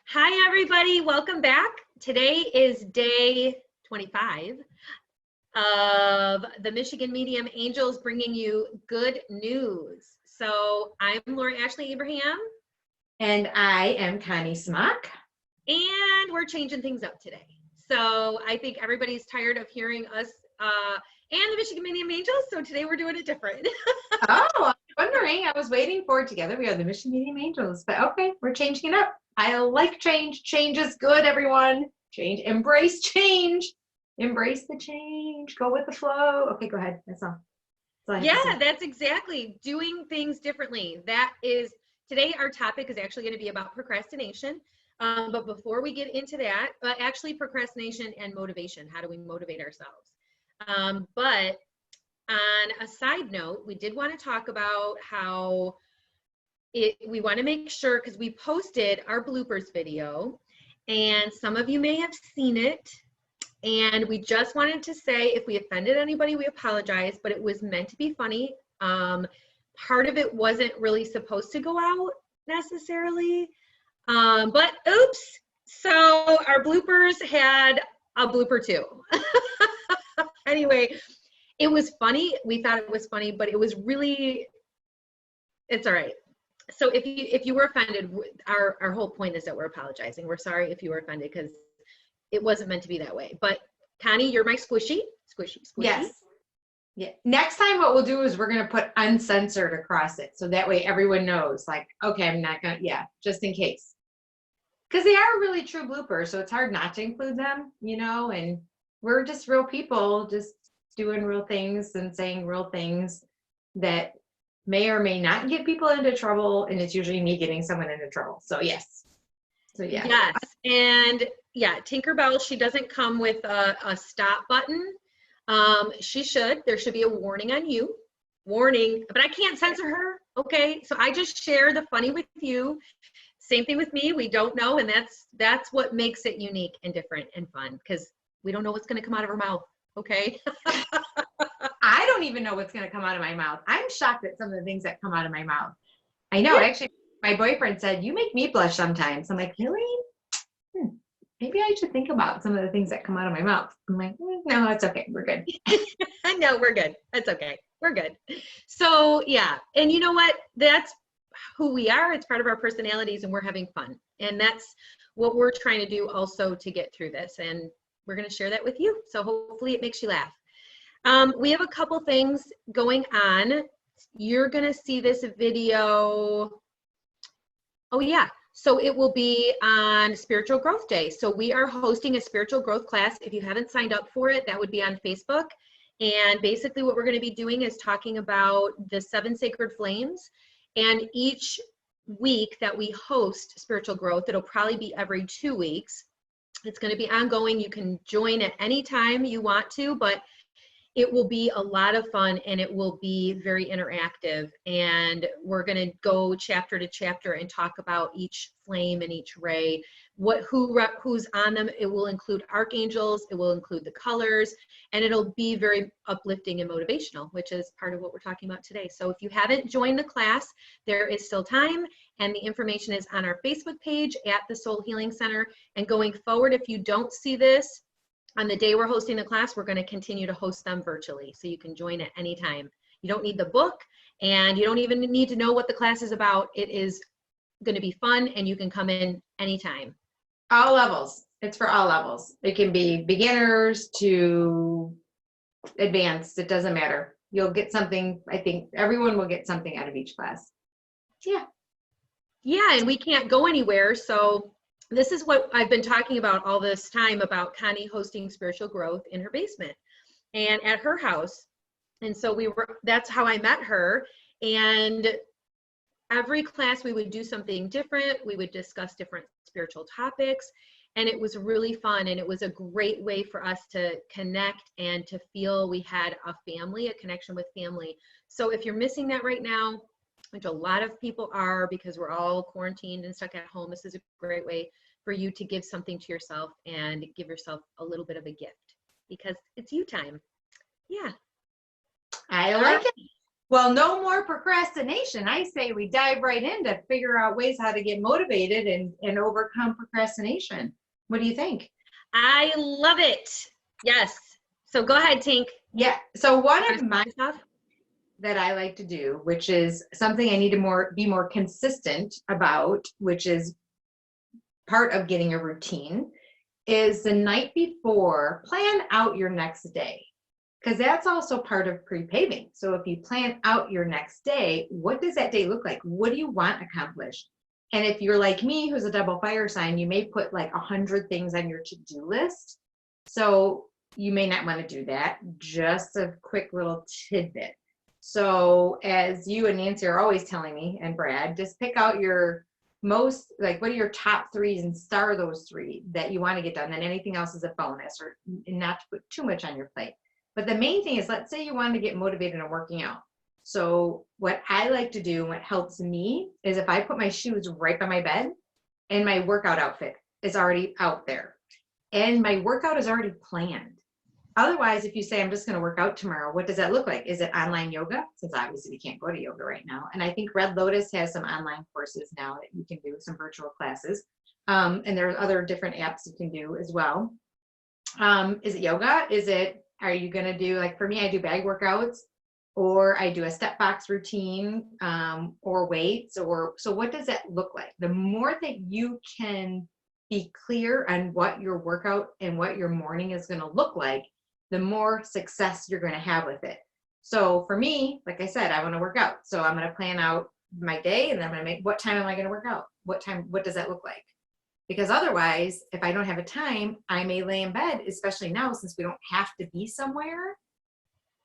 Hi, everybody. Welcome back. Today is day 25 of the Michigan Medium Angels bringing you good news. So I'm Laura Ashley Abraham. And I am Connie Smock. And we're changing things up today. So I think everybody's tired of hearing us and the Michigan Medium Angels. So today we're doing it different. Oh, I was wondering. I was waiting for it together. We are the Michigan Medium Angels. But okay, we're changing it up. I like change. Change is good, everyone. Change. Embrace change. Embrace the change. Go with the flow. Okay, go ahead. That's all. Yeah, that's exactly doing things differently. That is, today our topic is actually going to be about procrastination. But before we get into that, actually procrastination and motivation, how do we motivate ourselves? But on a side note, we did want to talk about how we want to make sure, because we posted our bloopers video and some of you may have seen it. And we just wanted to say, if we offended anybody, we apologize, but it was meant to be funny. Part of it wasn't really supposed to go out necessarily, but oops. So our bloopers had a blooper too. Anyway, it was funny. We thought it was funny, but it was really, it's all right. So if you were offended, our whole point is that we're apologizing. We're sorry if you were offended because it wasn't meant to be that way. But Connie, you're my squishy. Yes. Yeah. Next time what we'll do is we're going to put uncensored across it. So that way everyone knows, like, okay, I'm not going to, just in case. Because they are really true bloopers. So it's hard not to include them, and we're just real people just doing real things and saying real things that may or may not get people into trouble. And it's usually me getting someone into trouble. So yes. Yes. And yeah, Tinkerbell, she doesn't come with a stop button. She should. There should be a warning on you. Warning, but I can't censor her. Okay. So I just share the funny with you. Same thing with me. We don't know. And that's what makes it unique and different and fun, because we don't know what's going to come out of her mouth. Okay. I don't even know what's going to come out of my mouth. I'm shocked at some of the things that come out of my mouth. I know. Yeah. Actually, my boyfriend said, you make me blush sometimes. I'm like, really? Maybe I should think about some of the things that come out of my mouth. I'm like, no, it's okay. We're good. No, we're good. That's okay. We're good. So yeah. And you know what? That's who we are. It's part of our personalities and we're having fun. And that's what we're trying to do also to get through this. And we're going to share that with you. So hopefully it makes you laugh. We have a couple things going on. You're going to see this video. Oh yeah. So it will be on Spiritual Growth Day. So we are hosting a spiritual growth class. If you haven't signed up for it, that would be on Facebook. And basically what we're going to be doing is talking about the 7 sacred flames. And each week that we host spiritual growth, it'll probably be every 2 weeks. It's going to be ongoing. You can join at any time you want to, but it will be a lot of fun and it will be very interactive. And we're going to go chapter to chapter and talk about each flame and each ray, who's on them. It will include archangels, it will include the colors, and it'll be very uplifting and motivational, which is part of what we're talking about today. So if you haven't joined the class, there is still time, and the information is on our Facebook page at the Soul Healing Center. And going forward, if you don't see this on the day we're hosting the class, we're going to continue to host them virtually. So you can join at any time. You don't need the book and you don't even need to know what the class is about. It is going to be fun and you can come in anytime. All levels. It's for all levels. It can be beginners to advanced. It doesn't matter. You'll get something. I think everyone will get something out of each class. Yeah. Yeah. And we can't go anywhere. So this is what I've been talking about all this time about Connie hosting spiritual growth in her basement and at her house. And so that's how I met her. And every class we would do something different. We would discuss different spiritual topics. And it was really fun. And it was a great way for us to connect and to feel we had a family, a connection with family. So if you're missing that right now, which a lot of people are because we're all quarantined and stuck at home, this is a great way for you to give something to yourself and give yourself a little bit of a gift because it's you time. Yeah. I like it. Well, no more procrastination. I say we dive right in to figure out ways how to get motivated and overcome procrastination. What do you think? I love it. Yes. So go ahead, Tink. Yeah. So one Wanna of start my this off? that I like to do, which is something I need to be more consistent about, which is part of getting a routine, is the night before, plan out your next day. Because that's also part of pre-paving. So if you plan out your next day, what does that day look like? What do you want accomplished? And if you're like me, who's a double fire sign, you may put like 100 things on your to-do list. So you may not want to do that. Just a quick little tidbit. So as you and Nancy are always telling me, and Brad, just pick out your most, like, what are your top threes and star those three that you want to get done. Then anything else is a bonus, or not to put too much on your plate. But the main thing is, let's say you want to get motivated and working out. So what I like to do and what helps me is if I put my shoes right by my bed and my workout outfit is already out there and my workout is already planned. Otherwise, if you say, I'm just going to work out tomorrow, what does that look like? Is it online yoga? Since obviously we can't go to yoga right now. And I think Red Lotus has some online courses now that you can do, some virtual classes. And there are other different apps you can do as well. Is it yoga? Are you going to do, like for me, I do bag workouts, or I do a step box routine, or weights, so what does that look like? The more that you can be clear on what your workout and what your morning is going to look like, the more success you're going to have with it. So for me, like I said, I want to work out. So I'm going to plan out my day, and then I'm going to make, what time am I going to work out? What does that look like? Because otherwise, if I don't have a time, I may lay in bed, especially now since we don't have to be somewhere,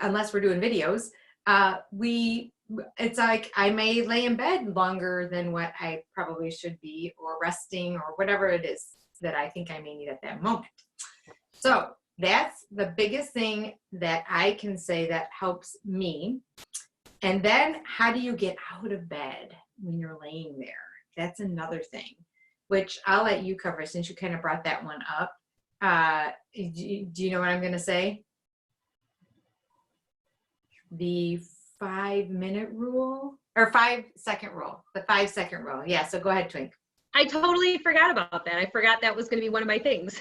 unless we're doing videos. It's like I may lay in bed longer than what I probably should be, or resting, or whatever it is that I think I may need at that moment. So that's the biggest thing that I can say that helps me. And then how do you get out of bed when you're laying there? That's another thing, which I'll let you cover since you kind of brought that one up. Do you know what I'm going to say? The 5-minute rule, or 5-second rule, the 5-second rule. Yeah. So go ahead, Twink. I totally forgot about that. I forgot that was going to be one of my things.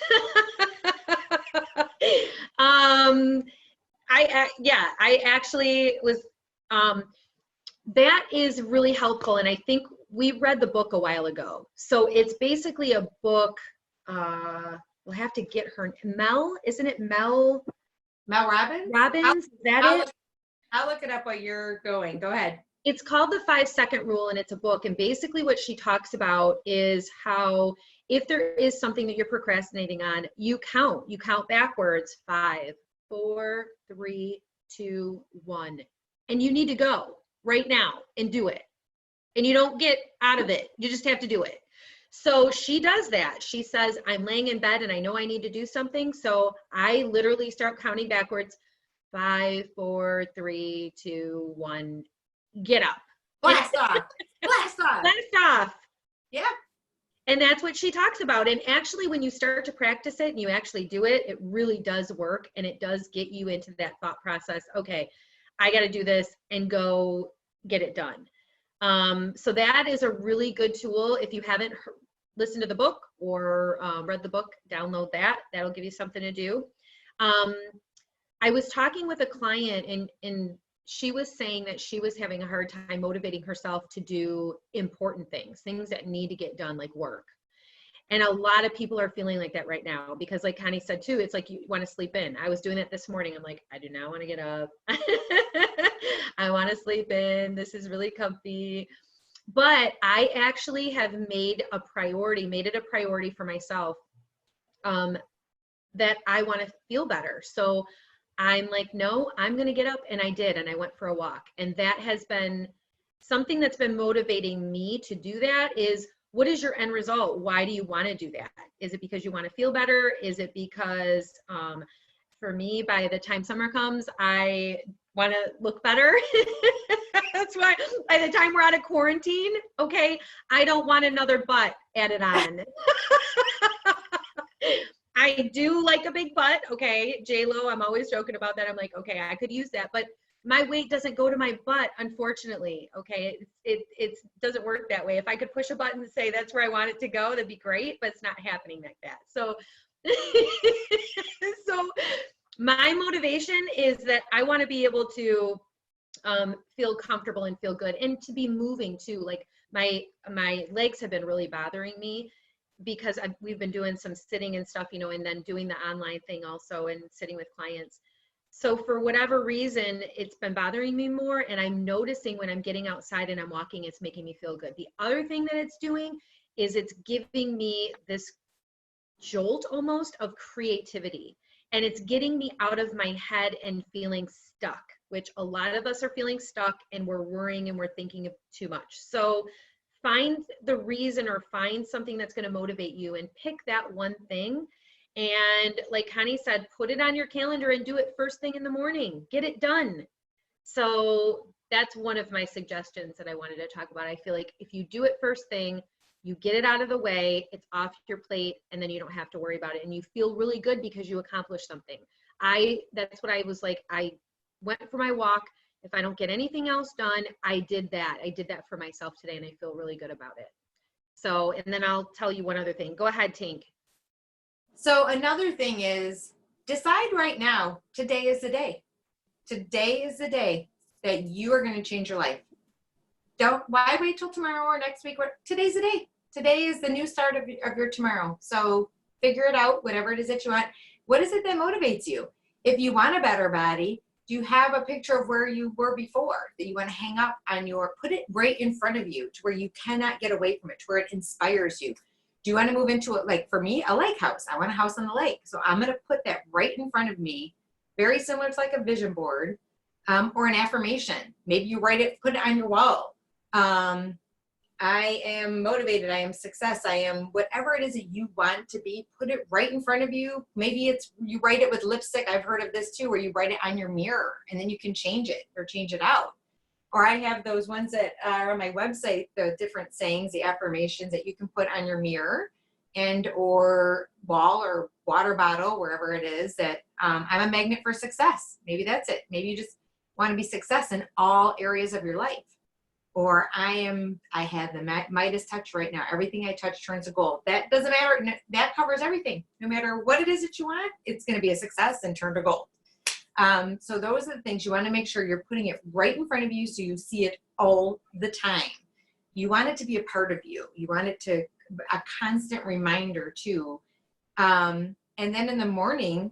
I actually was, that is really helpful. And I think we read the book a while ago. So it's basically a book, we'll have to get her, Mel, isn't it Mel? Mel Robbins? Robbins, is that it? I'll look it up while you're going. Go ahead. It's called the 5-second rule, and it's a book. And basically what she talks about is how if there is something that you're procrastinating on, you count backwards, 5, 4, 3, 2, 1. And you need to go right now and do it. And you don't get out of it. You just have to do it. So she does that. She says, I'm laying in bed and I know I need to do something. So I literally start counting backwards, 5, 4, 3, 2, 1. Get up. Blast off. Blast off. Blast off. Yeah. And that's what she talks about. And actually, when you start to practice it and you actually do it, it really does work. And it does get you into that thought process. Okay, I got to do this and go get it done. So that is a really good tool. If you haven't listened to the book or read the book, download that. That'll give you something to do. I was talking with a client and she was saying that she was having a hard time motivating herself to do important things that need to get done, like work. And a lot of people are feeling like that right now because, like Connie said too, it's like you want to sleep in. I was doing that this morning. I'm like, I do not want to get up. I want to sleep in. This is really comfy. But I actually have made it a priority for myself that I want to feel better. So I'm like, no, I'm going to get up. And I did. And I went for a walk. And that has been something that's been motivating me to do that. Is what is your end result? Why do you want to do that? Is it because you want to feel better? Is it because for me, by the time summer comes, I want to look better? That's why by the time we're out of quarantine, okay, I don't want another butt added on. I do like a big butt, okay, J-Lo, I'm always joking about that. I'm like, okay, I could use that, but my weight doesn't go to my butt, unfortunately. Okay. It doesn't work that way. If I could push a button and say that's where I want it to go, that'd be great, but it's not happening like that. So, so my motivation is that I want to be able to feel comfortable and feel good, and to be moving too. Like my legs have been really bothering me because we've been doing some sitting and stuff, and then doing the online thing also and sitting with clients. So for whatever reason, it's been bothering me more, and I'm noticing when I'm getting outside and I'm walking, it's making me feel good. The other thing that it's doing is it's giving me this jolt almost of creativity, and it's getting me out of my head and feeling stuck, which a lot of us are feeling stuck, and we're worrying and we're thinking of too much. So find the reason, or find something that's going to motivate you, and pick that one thing. And like Connie said, put it on your calendar and do it first thing in the morning. Get it done. So that's one of my suggestions that I wanted to talk about. I feel like if you do it first thing, you get it out of the way, it's off your plate, and then you don't have to worry about it. And you feel really good because you accomplished something. That's what I was like. I went for my walk. If I don't get anything else done, I did that. I did that for myself today, and I feel really good about it. So, and then I'll tell you one other thing. Go ahead, Tink. So another thing is, decide right now, today is the day. Today is the day that you are going to change your life. Why wait till tomorrow or next week? Today's the day. Today is the new start of your tomorrow. So figure it out, whatever it is that you want. What is it that motivates you? If you want a better body, do you have a picture of where you were before that you want to hang up on put it right in front of you to where you cannot get away from it, to where it inspires you? Do you want to move into it? Like for me, a lake house. I want a house on the lake. So I'm going to put that right in front of me, very similar to like a vision board, or an affirmation. Maybe you write it, put it on your wall. I am motivated. I am success. I am whatever it is that you want to be, put it right in front of you. Maybe you write it with lipstick. I've heard of this too, where you write it on your mirror and then you can change it or change it out. Or I have those ones that are on my website, the different sayings, the affirmations that you can put on your mirror and or wall or water bottle, wherever it is, that I'm a magnet for success. Maybe that's it. Maybe you just want to be success in all areas of your life. Or I have the Midas touch right now. Everything I touch turns to gold. That doesn't matter. That covers everything. No matter what it is that you want, it's going to be a success and turn to gold. So those are the things you want to make sure you're putting it right in front of you so you see it all the time. You want it to be a part of you. You want it to a constant reminder too. And then in the morning,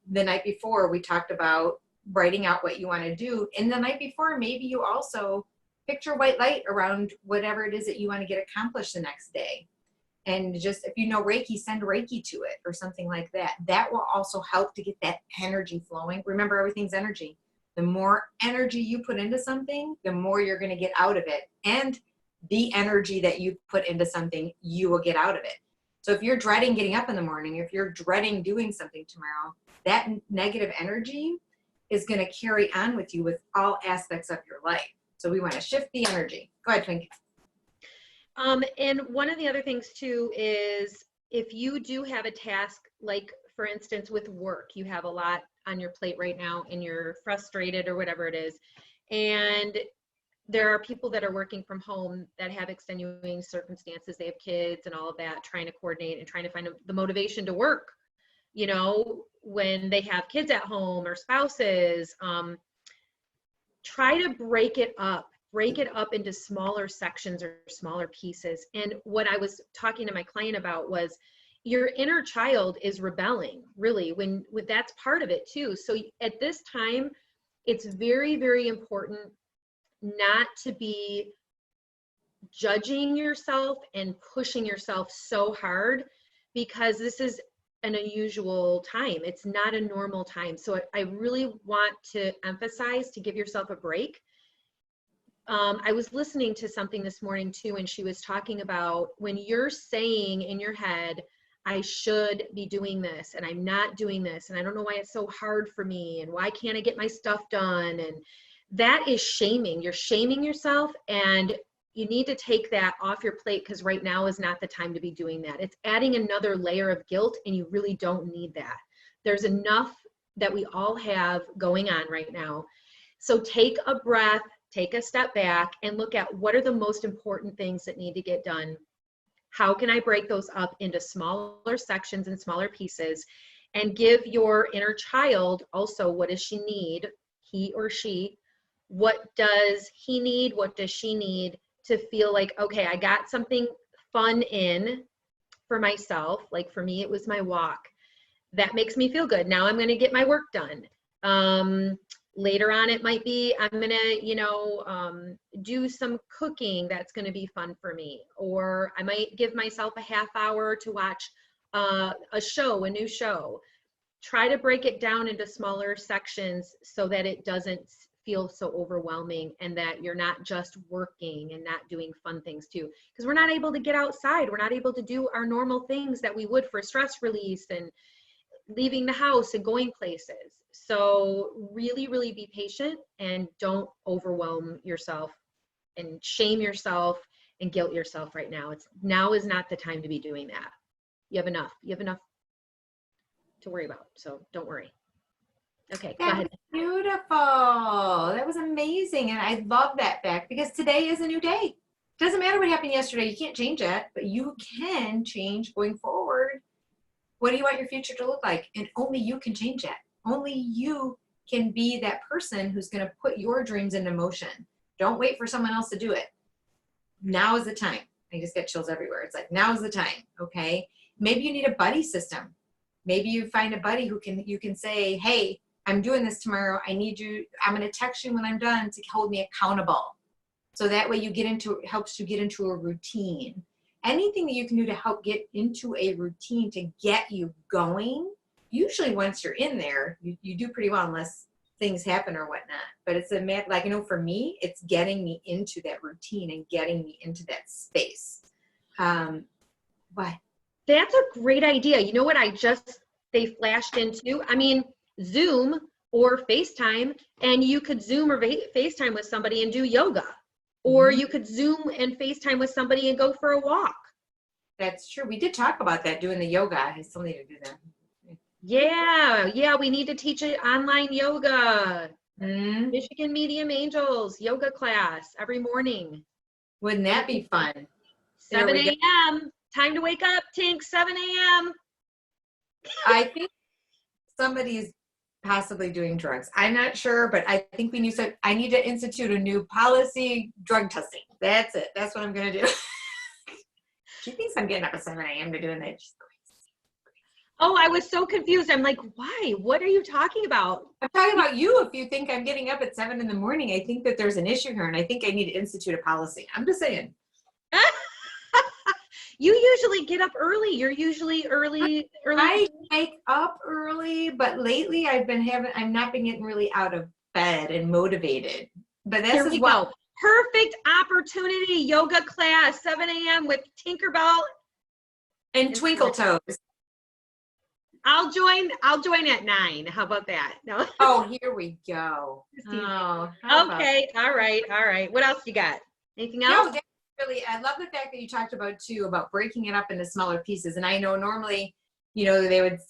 the night before, we talked about writing out what you want to do. And the night before, maybe you also picture white light around whatever it is that you want to get accomplished the next day. And just, if you know Reiki, send Reiki to it or something like that. That will also help to get that energy flowing. Remember, everything's energy. The more energy you put into something, the more you're going to get out of it. And the energy that you put into something, you will get out of it. So if you're dreading getting up in the morning, if you're dreading doing something tomorrow, that negative energy is going to carry on with you with all aspects of your life. So we want to shift the energy. Go ahead, Twink. And one of the other things too is if you do have a task, like for instance with work, you have a lot on your plate right now and you're frustrated or whatever it is, and there are people that are working from home that have extenuating circumstances. They have kids and all of that, trying to coordinate and trying to find the motivation to work, when they have kids at home or spouses. Try to break it up into smaller sections or smaller pieces. And what I was talking to my client about was your inner child is rebelling, really, when that's part of it too. So at this time, it's very, very important not to be judging yourself and pushing yourself so hard, because this is an unusual time. It's not a normal time. So I really want to emphasize to give yourself a break. I was listening to something this morning too, and she was talking about when you're saying in your head, I should be doing this and I'm not doing this, and I don't know why it's so hard for me, and why can't I get my stuff done? And that is shaming. You're shaming yourself, and you need to take that off your plate, because right now is not the time to be doing that. It's adding another layer of guilt, and you really don't need that. There's enough that we all have going on right now. So take a breath, take a step back, and look at what are the most important things that need to get done. How can I break those up into smaller sections and smaller pieces, and give your inner child also, what does she need, he or she, what does he need, what does she need, to feel like, okay, I got something fun in for myself. Like for me, it was my walk. That makes me feel good. Now I'm going to get my work done. Later on, it might be, I'm going to, do some cooking that's going to be fun for me. Or I might give myself a half hour to watch a new show. Try to break it down into smaller sections so that it doesn't feel so overwhelming, and that you're not just working and not doing fun things too. Because we're not able to get outside. We're not able to do our normal things that we would for stress release and leaving the house and going places. So really, really be patient, and don't overwhelm yourself and shame yourself and guilt yourself right now. Now is not the time to be doing that. You have enough to worry about. So don't worry. Okay, go ahead. Beautiful. That was amazing. And I love that fact, because today is a new day. Doesn't matter what happened yesterday. You can't change it, but you can change going forward. What do you want your future to look like? And only you can change that. Only you can be that person who's going to put your dreams into motion. Don't wait for someone else to do it. Now is the time. I just get chills everywhere. It's like, now is the time. Okay. Maybe you need a buddy system. Maybe you find a buddy who you can say, hey, I'm doing this tomorrow. I need you. I'm going to text you when I'm done to hold me accountable. So that way it helps you get into a routine. Anything that you can do to help get into a routine to get you going. Usually once you're in there, you do pretty well, unless things happen or whatnot. But it's for me, it's getting me into that routine and getting me into that space. What? That's a great idea. You know what they flashed into? I mean, Zoom or FaceTime, and you could Zoom or FaceTime with somebody and do yoga. Or you could Zoom and FaceTime with somebody and go for a walk. That's true. We did talk about that, doing the yoga. I still need to do that. Yeah, we need to teach it online yoga. Michigan Medium Angels yoga class every morning. Wouldn't that be fun? 7 a.m. Time to wake up, Tink, 7 a.m. I think somebody's possibly doing drugs. I'm not sure, but I think I need to institute a new policy, drug testing. That's it. That's what I'm going to do. She thinks I'm getting up at 7 a.m. to do that. She's crazy. Oh, I was so confused. I'm like, why? What are you talking about? I'm talking about you. If you think I'm getting up at 7 in the morning, I think that there's an issue here, and I think I need to institute a policy. I'm just saying. You usually get up early. You're usually early. I wake up early, but lately I've not been getting really out of bed and motivated. But that's Here we go. Perfect opportunity, yoga class, 7 a.m. with Tinkerbell and Twinkle Toes. I'll join at 9. How about that? No. Oh, here we go. Oh, okay. All right. What else you got? Anything else? No, really, I love the fact that you talked about breaking it up into smaller pieces. And I know normally,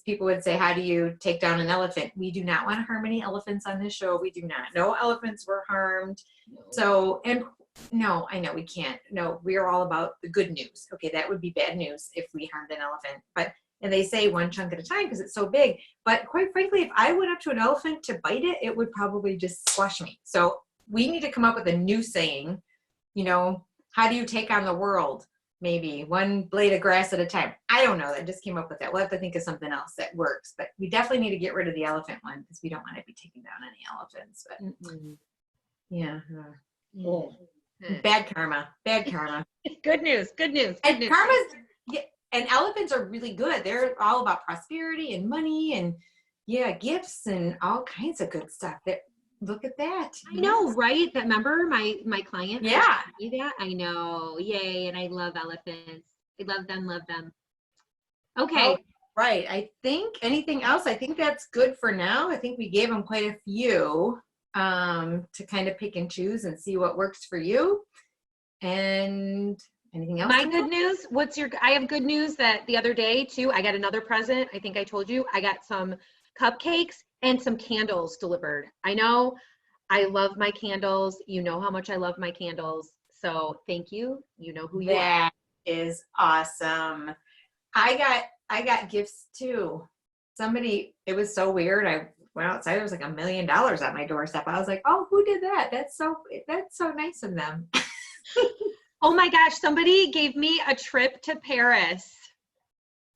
people would say, how do you take down an elephant? We do not want to harm any elephants on this show. We do not. No elephants were harmed. No. So, no, I know we can't. No, we are all about the good news. Okay, that would be bad news if we harmed an elephant. And they say one chunk at a time because it's so big. But quite frankly, if I went up to an elephant to bite it, it would probably just squash me. So we need to come up with a new saying, how do you take on the world? Maybe one blade of grass at a time. I don't know. I just came up with that. We'll have to think of something else that works. But we definitely need to get rid of the elephant one because we don't want to be taking down any elephants. But yeah. Bad karma. Good news. And elephants are really good. They're all about prosperity and money and gifts and all kinds of good stuff. Look at that. I know, right? That, remember my client? Yeah. That? I know. Yay. And I love elephants. I love them. Okay. Oh, right. I think anything else? I think that's good for now. I think we gave them quite a few to kind of pick and choose and see what works for you. And anything else? My good news, I have good news that the other day too, I got another present. I think I told you, I got some cupcakes and some candles delivered. I know I love my candles. You know how much I love my candles. So thank you. You know who you are. That is awesome. I got gifts too. Somebody, it was so weird. I went outside, there was like $1 million at my doorstep. I was like, oh, who did that? That's so nice of them. Oh my gosh, somebody gave me a trip to Paris.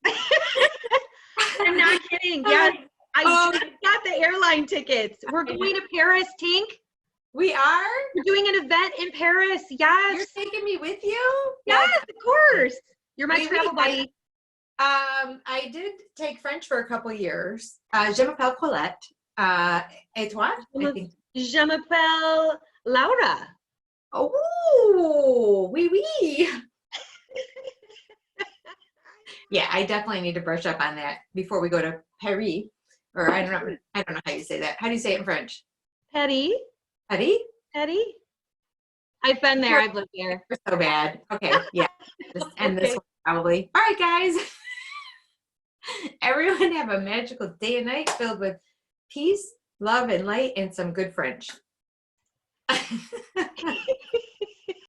I'm not kidding. Yes, I just got the airline tickets. We're going to Paris, Tink. We are? We're doing an event in Paris. Yes. You're taking me with you? Yes, of course. You're my Wait, travel buddy. I did take French for a couple years. Je m'appelle Colette. Et toi? I think. Je m'appelle Laura. Oh, oui, oui. Yeah, I definitely need to brush up on that before we go to Paris. Or I don't know how you say that. How do you say it in French? Petty. Paris? Petty. I've been there. I've lived there. You're so bad. Okay, yeah. Just end this one probably. All right, guys. Everyone have a magical day and night filled with peace, love, and light, and some good French.